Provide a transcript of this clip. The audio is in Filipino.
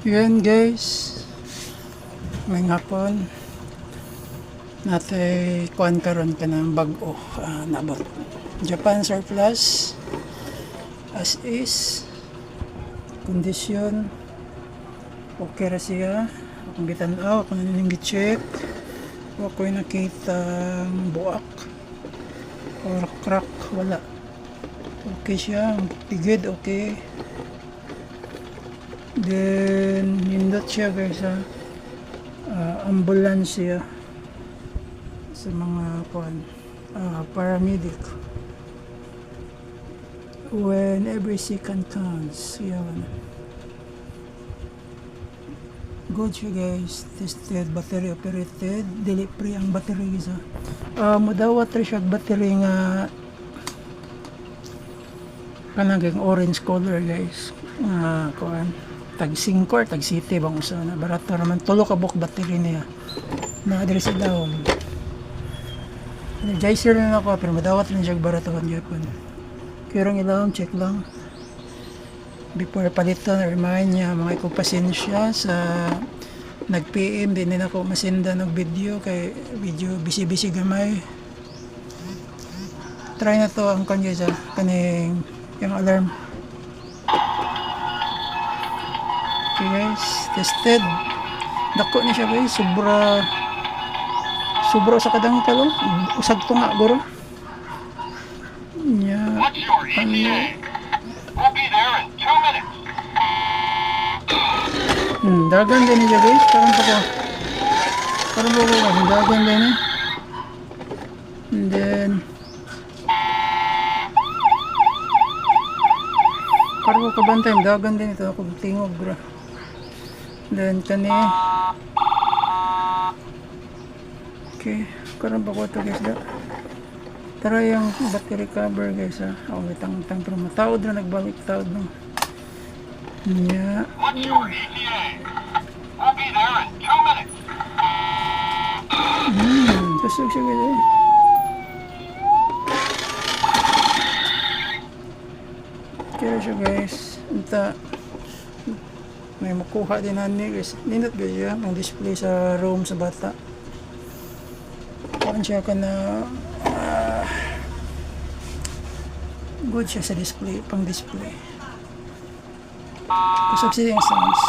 Yan guys, ngayong hapon natay kuan karon ka ng bag-o nabot Japan surplus as is kondisyon okay ra siya. Akong gitanaw, akong naning gi-check, ako'y nakita buak or crack, wala. Okay siya, tigid okay. Then nindot siya guys sa ambulansya sa mga paramedic. When every second counts, yan. Good siya guys, tested, battery operated, dili free ang battery isa. Mudawat rin siya battery nga kanang orange color guys. Kuan tag 5 or tag 7 bang usa na barato naman tulo ka buok battery niya na diri sa dahon. Energizer na ako pero madawat rin siya baratohan gyapon. Kirong ilawom check lang before palitan, remind niya mga pasensya sa nag-PM din na ako masinda ng video kay video busy gamay. Try na to ang kanya sa kaning yung alarm. Okay guys, tested. Dako na siya guys, sobra sa kadang talo. Usag to nga guro. Yeah. We'll be there in 2 minutes. Dagan din niya guys, parang dagan din eh. And then parang ko kabantay, dagan din ito ako tingog bro. Then kani okay, karon ba ko ito guys da. Tara yung battery cover guys ha. Ako itang pero matawad na nagbalik tawad no. Yeah. What's your ETA? We'll be there in 2 minutes. Kusog siya guys eh. Kira siya guys. Ito may makuha din ani guys. Nindot guys yan ang display sa room sa bata. Kuhaan siya ka na good siya sa display, pang display. Kusog siya yung sounds.